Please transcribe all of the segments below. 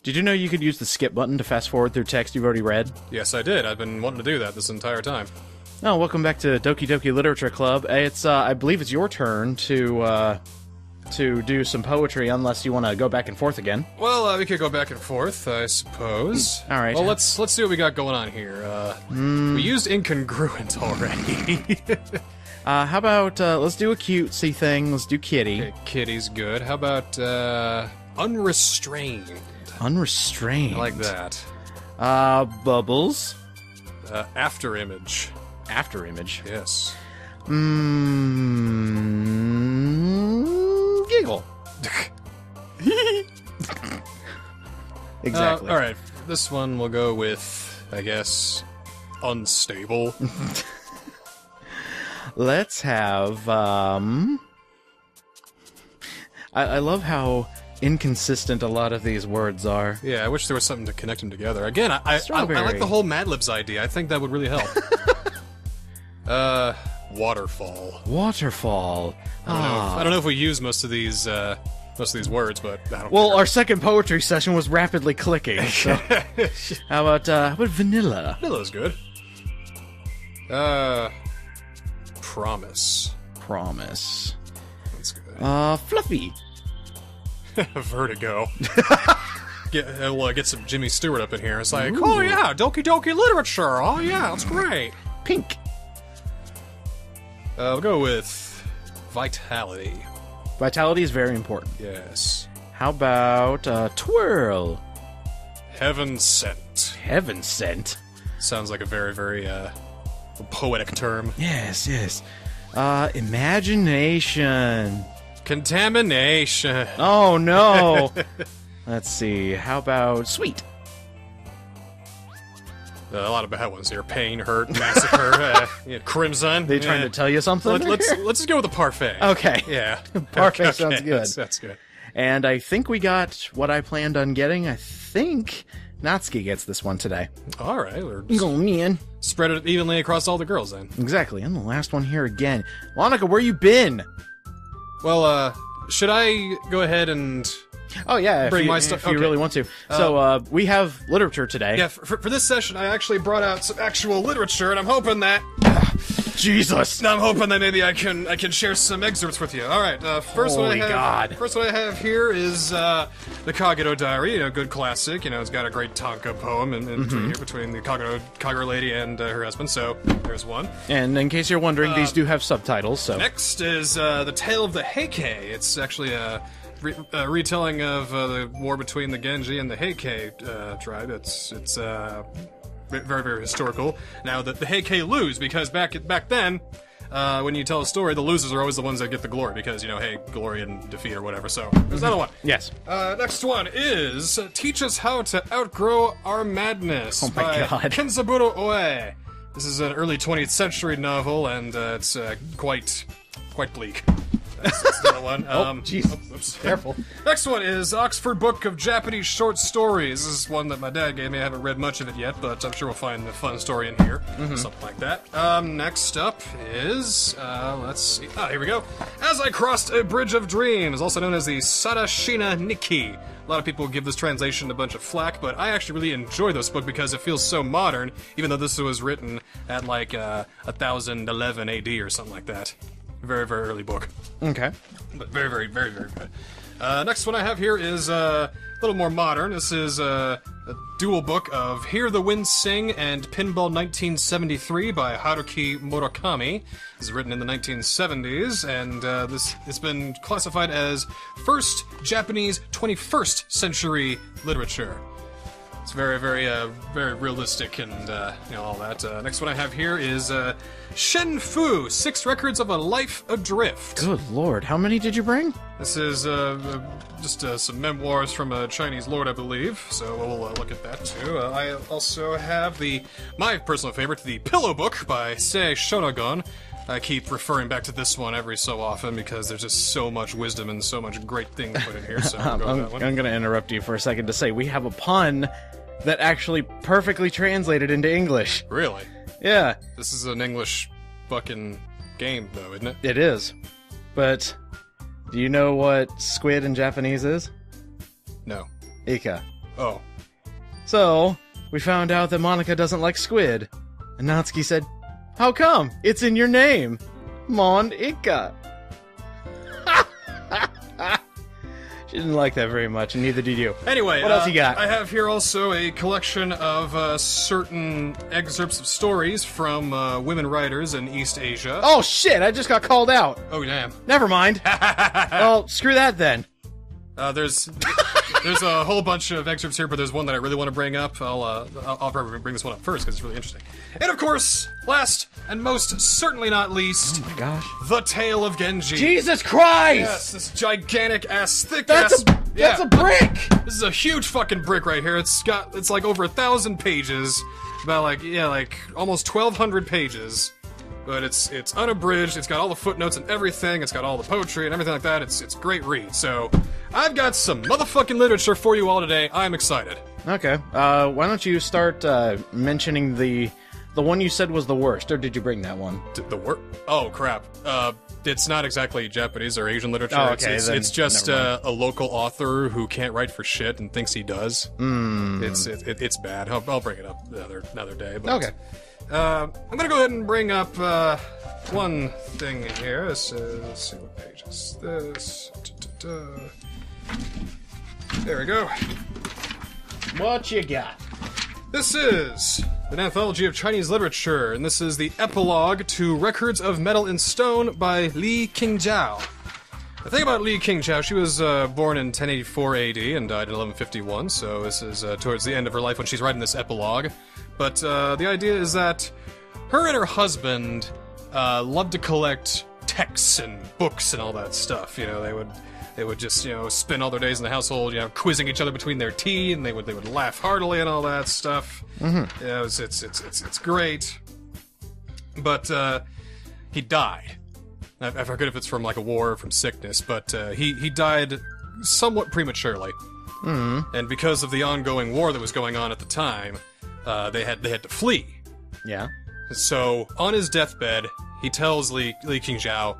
Did you know you could use the skip button to fast forward through text you've already read? Yes, I did. I've been wanting to do that this entire time. Oh, welcome back to Doki Doki Literature Club. It's I believe it's your turn to do some poetry, unless you want to go back and forth again. Well, we could go back and forth, I suppose. All right. Well, let's see what we got going on here. We used incongruent already. How about let's do a cutesy thing. Let's do kitty. Okay, kitty's good. How about unrestrained? Unrestrained. I like that. Bubbles. After image. After image. Yes. Giggle. Exactly. All right. This one we'll go with, I guess, unstable. Let's have. I love how inconsistent a lot of these words are. Yeah, I wish there was something to connect them together. Again, I like the whole Mad Libs idea. I think that would really help. Waterfall. Waterfall. I don't know if we use most of these words, but I don't Well, care. our second poetry session was rapidly clicking. So. How about vanilla? Vanilla's good. Promise. Promise. That's good. Fluffy. Vertigo. Get some Jimmy Stewart up in here. It's like, oh yeah, Doki Doki literature. Oh yeah, that's great. Pink. We'll go with vitality. Vitality is very important. Yes. How about twirl? Heaven sent. Heaven sent. Sounds like a very, very poetic term. Yes, yes. Imagination. Contamination. Oh no. Let's see. How about sweet? A lot of bad ones here. Pain, hurt, massacre, crimson. They trying to tell you something? Let's just go with the parfait. Okay. Yeah. Parfait sounds good. That's good. And I think we got what I planned on getting. I think Natsuki gets this one today. All right. We're Go man. spread it evenly across all the girls then. Exactly. And the last one here again. Monica, where you been? Well, should I go ahead and... Oh yeah, Bring if you, my stuff- if you okay. really want to. So we have literature today. Yeah, for this session, I actually brought out some actual literature, and I'm hoping that... Jesus. I'm hoping that maybe I can share some excerpts with you. All right, first Holy one I have. God. First one I have here is the Kagero Diary, a good classic. It's got a great tanka poem in between the Kagero lady and her husband. So there's one. And in case you're wondering, these do have subtitles. So Next is the Tale of the Heike. It's actually a retelling of the war between the Genji and the Heike tribe. It's very, very historical. Now, the Heike lose because back then, when you tell a story, the losers are always the ones that get the glory because, hey, glory and defeat or whatever. So, there's another one. yes. Next one is Teach Us How to Outgrow Our Madness Oh my by God. Kenzaburo Oe. This is an early 20th century novel, and it's quite bleak. That's another one. jeez. Oops. Careful. Next one is Oxford Book of Japanese Short Stories. This is one that my dad gave me. I haven't read much of it yet, but I'm sure we'll find a fun story in here. Something like that. Next up is, let's see. Here we go. As I Crossed a Bridge of Dreams, also known as the Sarashina Nikki. A lot of people give this translation a bunch of flack, but I actually really enjoy this book because it feels so modern, even though this was written at like 1011 AD or something like that. Very, very early book. Okay. But very, very, very, very good. Next one I have here is a little more modern. This is a dual book of Hear the Wind Sing and Pinball 1973 by Haruki Murakami. This is written in the 1970s, and it's been classified as first Japanese 21st century literature. It's very, very, very realistic and, all that. Next one I have here is Shen Fu, 6 Records of a Life Adrift. Good lord, how many did you bring? This is just some memoirs from a Chinese lord, I believe, so we'll look at that too. I also have my personal favorite, The Pillow Book by Sei Shonagon. I keep referring back to this one every so often because there's just so much wisdom and so much great things put in here, so we'll go with that one. I'm going to interrupt you for a second to say we have a pun that actually perfectly translated into English. Really? Yeah. This is an English fucking game, though, isn't it? It is. But do you know what squid in Japanese is? No. Ika. Oh. So, we found out that Monica doesn't like squid. And Natsuki said, "How come? It's in your name. Mon Ika." She didn't like that very much, and neither did you. Anyway, what else you got? I have here also a collection of certain excerpts of stories from women writers in East Asia. Oh shit, I just got called out. Oh, damn. Never mind. Well, screw that then. There's a whole bunch of excerpts here, but there's one that I really want to bring up. I'll probably bring this one up first because it's really interesting. And of course, last and most certainly not least, Oh my gosh. the Tale of Genji. Jesus Christ! Yes, this gigantic ass, thick That's ass. that's a brick! This is a huge fucking brick right here. It's like over 1,000 pages, about like almost 1,200 pages. But it's unabridged. It's got all the footnotes and everything. It's got all the poetry and everything like that. It's a great read. So I've got some motherfucking literature for you all today. I'm excited. Okay. Why don't you start mentioning the one you said was the worst, or did you bring that one? The worst? Oh crap. It's not exactly Japanese or Asian literature. Oh, okay, it's just a local author who can't write for shit and thinks he does. It's bad. I'll bring it up another day. But, Okay. I'm gonna go ahead and bring up one thing here. This is, let's see what page is this. There we go. What you got? This is an anthology of Chinese literature, and this is the epilogue to Records of Metal and Stone by Li Qingjiao. The thing about Li Qingjiao, she was born in 1084 AD and died in 1151, so this is towards the end of her life when she's writing this epilogue. But the idea is that her and her husband loved to collect texts and books and all that stuff. You know, they would just, spend all their days in the household, quizzing each other between their tea, and they would laugh heartily and all that stuff. Mm-hmm. It's great. But he died. I forget if it's from like a war or from sickness, but he died somewhat prematurely. Mm-hmm. And because of the ongoing war that was going on at the time, they had to flee. Yeah. So on his deathbed, he tells Li Qingjiao,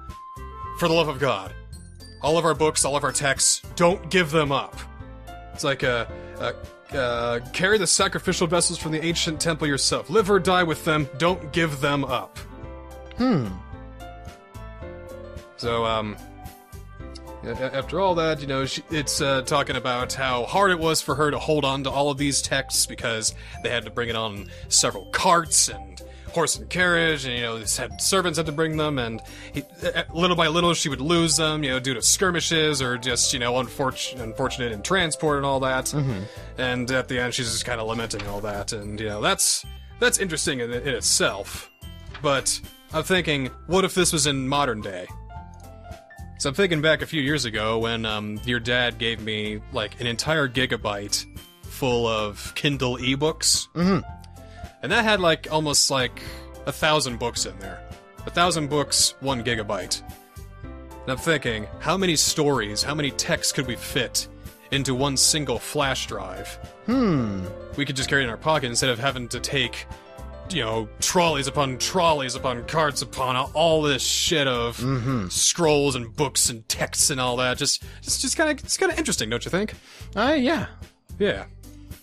"For the love of God, all of our books, all of our texts, don't give them up." It's like carry the sacrificial vessels from the ancient temple yourself. Live or die with them. Don't give them up. So, after all that, it's talking about how hard it was for her to hold on to all of these texts because they had to bring it on several carts and horse and carriage, and, they had servants had to bring them, and little by little she would lose them, due to skirmishes or just, unfortunate in transport and all that. Mm-hmm. And at the end, she's just kind of lamenting all that, and, that's interesting in itself. But I'm thinking, what if this was in modern day? So I'm thinking back a few years ago when your dad gave me like an entire gigabyte full of Kindle ebooks. Mm-hmm. And that had almost 1,000 books in there. 1,000 books, 1 gigabyte. And I'm thinking, how many stories, how many texts could we fit into one single flash drive? We could just carry it in our pocket instead of having to take trolleys upon carts upon all this shit of scrolls and books and texts and all that. It's kind of interesting, don't you think? Yeah. Yeah.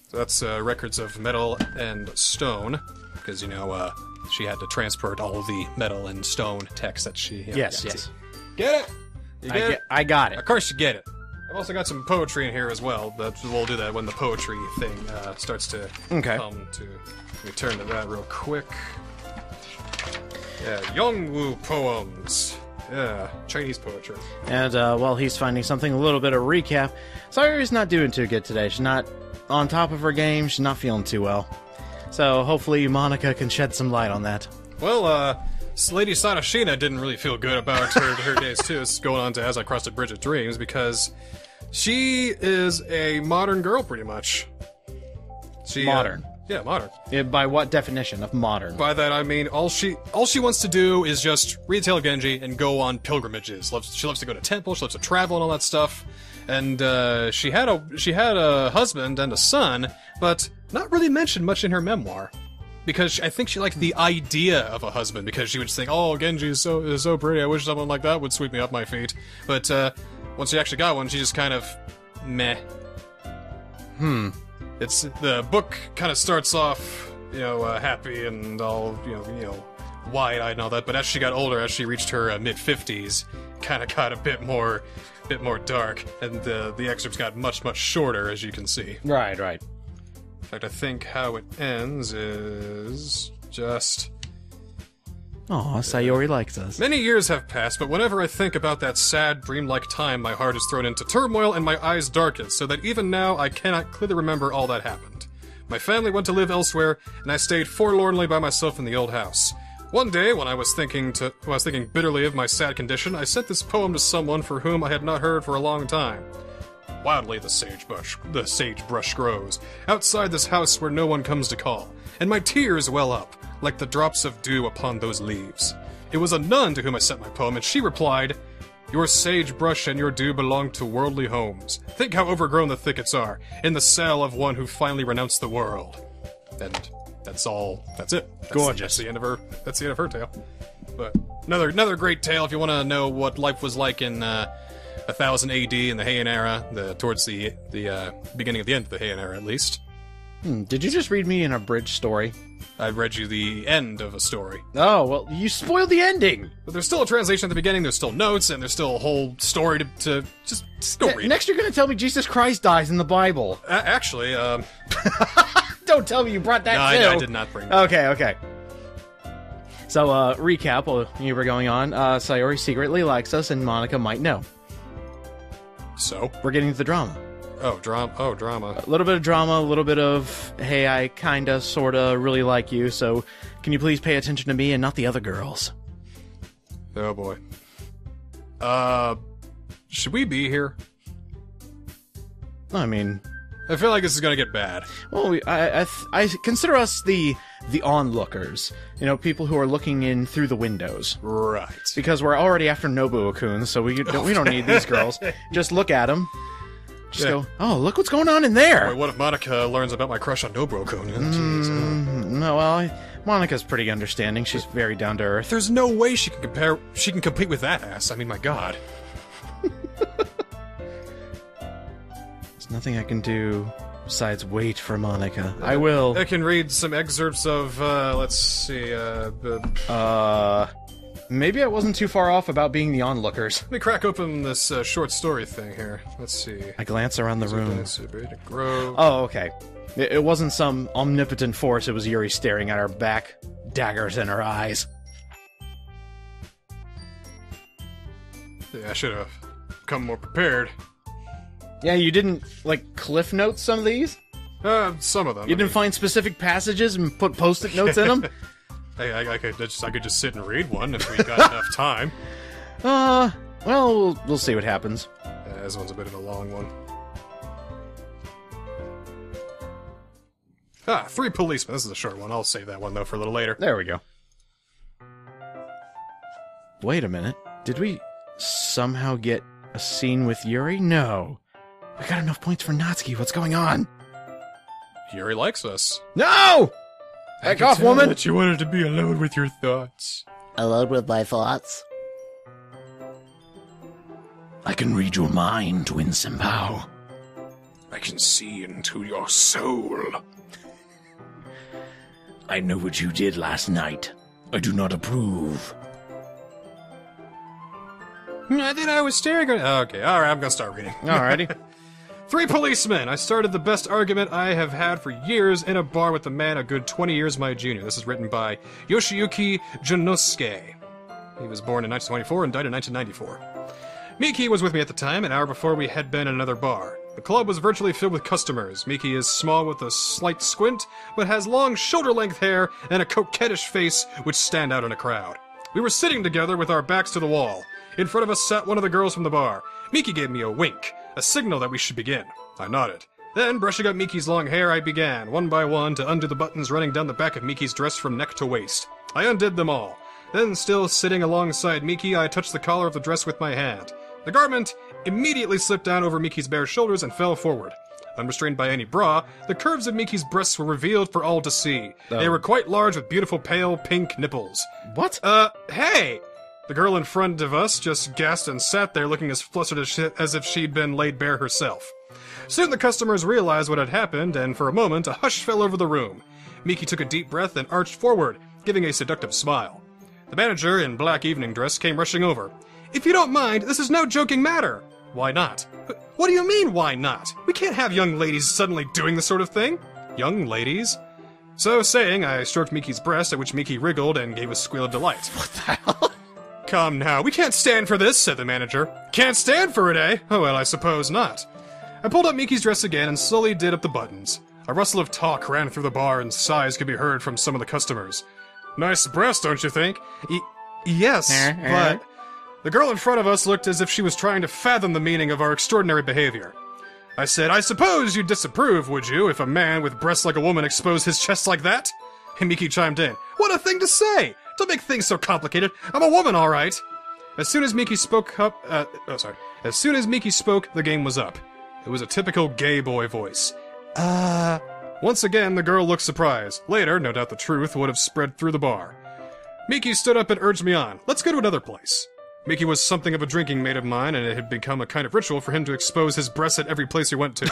So that's Records of Metal and Stone, because she had to transport all of the metal and stone texts that she. Yes. Get it? You get it? I got it. Of course you get it. I've also got some poetry in here as well, but we'll do that when the poetry thing starts to come to. Let me turn to that real quick. Yeah, Yongwu poems. Yeah, Chinese poetry. And while he's finding something, a little bit of recap. Sayori's not doing too good today. She's not on top of her game. She's not feeling too well. So hopefully Monica can shed some light on that. Well, Lady Sanashina didn't really feel good about her days too. It's going on to As I Crossed a Bridge of Dreams because she is a modern girl, pretty much. Modern. Yeah, modern. Yeah, by what definition of modern? By that I mean all she wants to do is just read Tale of Genji and go on pilgrimages. She loves to go to temples, she loves to travel and all that stuff. And she had a husband and a son, but not really mentioned much in her memoir. Because I think she liked the idea of a husband, because she would just think, "Oh, Genji is so pretty, I wish someone like that would sweep me off my feet." But once she actually got one, she just kind of meh. It's the book kind of starts off, happy and all, wide-eyed and all that. But as she got older, as she reached her mid-50s, kind of got a bit more dark, and the excerpts got much shorter, as you can see. Right. In fact, I think how it ends is just... Aw, Sayori likes us. Many years have passed, but whenever I think about that sad, dreamlike time, my heart is thrown into turmoil and my eyes darken, so that even now I cannot clearly remember all that happened. My family went to live elsewhere, and I stayed forlornly by myself in the old house. One day, when I was thinking bitterly of my sad condition, I sent this poem to someone for whom I had not heard for a long time. Wildly the sagebrush grows, outside this house where no one comes to call, and my tears well up, like the drops of dew upon those leaves. It was a nun to whom I sent my poem, and she replied, "Your sagebrush and your dew belong to worldly homes. Think how overgrown the thickets are, in the cell of one who finally renounced the world." And that's all. That's it. Gorgeous. That's the end of her tale. But another great tale if you want to know what life was like in 1000 AD in the Heian era, towards the beginning of the end of the Heian era, at least. Did you just read me an abridged story? I read you the end of a story. Oh, well, you spoiled the ending! But there's still a translation at the beginning, there's still notes, and there's still a whole story to just go read. Next you're gonna tell me Jesus Christ dies in the Bible. Actually, Don't tell me you brought that too. I did not bring that. Okay. So, recap while you were going on. Sayori secretly likes us, and Monica might know. So? We're getting to the drama. Drama. A little bit of drama, a little bit of, hey, I kinda, sorta, really like you, so can you please pay attention to me and not the other girls? Oh boy. Should we be here? I mean... I feel like this is gonna get bad. Well, I consider us the onlookers. People who are looking in through the windows. Right. Because we're already after Nobuo-kun, so we don't need these girls. Just look at them. Just go, oh, look what's going on in there! Wait, what if Monica learns about my crush on Nobuo-kun? No, well, Monica's pretty understanding. She's very down to earth. There's no way she can compete with that ass. I mean, my god. There's nothing I can do besides wait for Monica. I will. I can read some excerpts of, let's see, Maybe I wasn't too far off about being the onlookers. Let me crack open this short story thing here. Let's see. I glance around the room. Grove. Oh, okay. It wasn't some omnipotent force, it was Yuri staring at our back, daggers in her eyes. Yeah, I should have come more prepared. Yeah, you didn't, cliff note some of these? Some of them. You didn't find specific passages and put post-it notes in them? I could just sit and read one if we got enough time. Well, we'll see what happens. This one's a bit of a long one. 3 policemen. This is a short one. I'll save that one, though, for a little later. There we go. Wait a minute. Did we somehow get a scene with Yuri? No. We got enough points for Natsuki. What's going on? Yuri likes us. No! Back off, woman! That you wanted to be alone with your thoughts. Alone with my thoughts? I can read your mind, Twin Senpou. I can see into your soul. I know what you did last night. I do not approve. I think I was staring at... Okay, alright, I'm gonna start reading. Alrighty. 3 policemen! I started the best argument I have had for years in a bar with a man a good 20 years my junior. This is written by Yoshiyuki Junosuke. He was born in 1924 and died in 1994. Miki was with me at the time. An hour before we had been in another bar. The club was virtually filled with customers. Miki is small with a slight squint, but has long shoulder-length hair and a coquettish face which stand out in a crowd. We were sitting together with our backs to the wall. In front of us sat one of the girls from the bar. Miki gave me a wink, a signal that we should begin. I nodded. Then, brushing up Miki's long hair, I began, one by one, to undo the buttons running down the back of Miki's dress from neck to waist. I undid them all. Then, still sitting alongside Miki, I touched the collar of the dress with my hand. The garment immediately slipped down over Miki's bare shoulders and fell forward. Unrestrained by any bra, the curves of Miki's breasts were revealed for all to see. They were quite large with beautiful pale pink nipples. What? Hey! The girl in front of us just gasped and sat there looking as flustered as if she'd been laid bare herself. Soon the customers realized what had happened, and for a moment a hush fell over the room. Miki took a deep breath and arched forward, giving a seductive smile. The manager, in black evening dress, came rushing over. "If you don't mind, this is no joking matter." "Why not?" "What do you mean, why not? We can't have young ladies suddenly doing this sort of thing." "Young ladies?" So saying, I stroked Miki's breast, at which Miki wriggled and gave a squeal of delight. What the hell? "Come now, we can't stand for this," said the manager. "Can't stand for it, eh? Oh, well, I suppose not." I pulled up Miki's dress again and slowly did up the buttons. A rustle of talk ran through the bar and sighs could be heard from some of the customers. "Nice breast, don't you think?" Yes, but... The girl in front of us looked as if she was trying to fathom the meaning of our extraordinary behavior. I said, "I suppose you'd disapprove, would you, if a man with breasts like a woman exposed his chest like that?" And Miki chimed in, "What a thing to say! Don't make things so complicated. I'm a woman, all right." As soon as Miki spoke, As soon as Miki spoke, the game was up. It was a typical gay boy voice. Once again, the girl looked surprised. Later, no doubt the truth would have spread through the bar. Miki stood up and urged me on. "Let's go to another place." Miki was something of a drinking mate of mine, and it had become a kind of ritual for him to expose his breasts at every place he went to.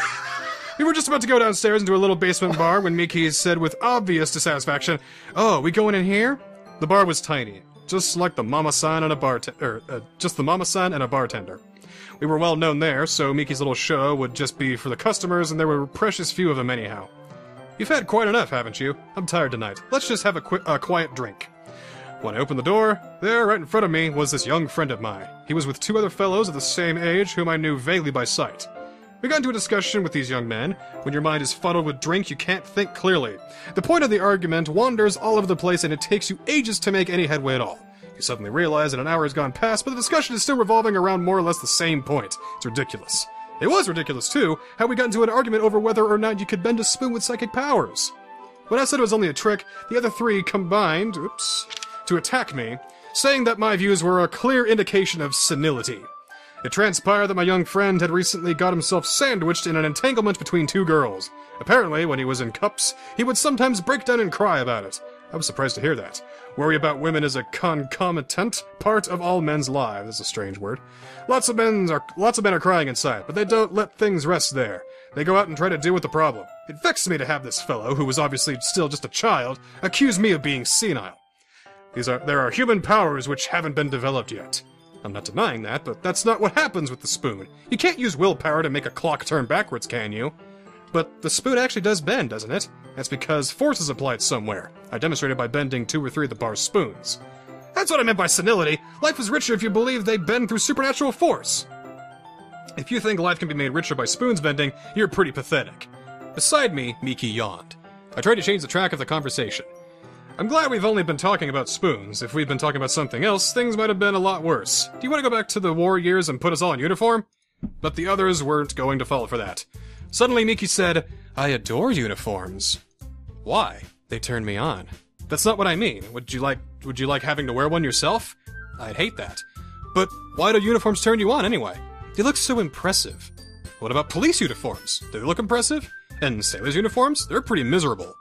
We were just about to go downstairs into a little basement bar when Miki said with obvious dissatisfaction, "Oh, we going in here?" The bar was tiny, just like the mama-san and a bartender. We were well known there, so Miki's little show would just be for the customers, and there were precious few of them anyhow. "You've had quite enough, haven't you? I'm tired tonight. Let's just have a quiet drink." When I opened the door, there, right in front of me, was this young friend of mine. He was with two other fellows of the same age, whom I knew vaguely by sight. We got into a discussion with these young men. When your mind is fuddled with drink, you can't think clearly. The point of the argument wanders all over the place, and it takes you ages to make any headway at all. You suddenly realize that an hour has gone past, but the discussion is still revolving around more or less the same point. It's ridiculous. It was ridiculous, too, how we got into an argument over whether or not you could bend a spoon with psychic powers. When I said it was only a trick, the other three combined, to attack me, saying that my views were a clear indication of senility. It transpired that my young friend had recently got himself sandwiched in an entanglement between two girls. Apparently, when he was in cups, he would sometimes break down and cry about it. I was surprised to hear that. Worry about women is a concomitant part of all men's lives. That's a strange word. Lots of men are crying inside, but they don't let things rest there. They go out and try to deal with the problem. It vexed me to have this fellow, who was obviously still just a child, accuse me of being senile. There are human powers which haven't been developed yet. I'm not denying that, but that's not what happens with the spoon. You can't use willpower to make a clock turn backwards, can you? But the spoon actually does bend, doesn't it? That's because force is applied somewhere. I demonstrated by bending 2 or 3 of the bar's spoons. That's what I meant by senility. Life is richer if you believe they bend through supernatural force. If you think life can be made richer by spoons bending, you're pretty pathetic. Beside me, Miki yawned. I tried to change the track of the conversation. I'm glad we've only been talking about spoons. If we'd been talking about something else, things might have been a lot worse. Do you want to go back to the war years and put us all in uniform? But the others weren't going to fall for that. Suddenly Miki said, "I adore uniforms." "Why? They turn me on." "That's not what I mean. Would you like having to wear one yourself?" "I'd hate that." "But why do uniforms turn you on anyway?" "They look so impressive." "What about police uniforms? Do they look impressive? And sailors' uniforms? They're pretty miserable."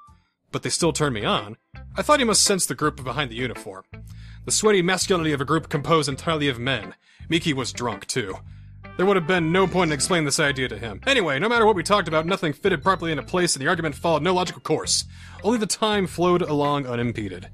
"But they still turn me on." I thought he must sense the group behind the uniform. The sweaty masculinity of a group composed entirely of men. Miki was drunk, too. There would have been no point in explaining this idea to him. Anyway, no matter what we talked about, nothing fitted properly into place and the argument followed no logical course. Only the time flowed along unimpeded.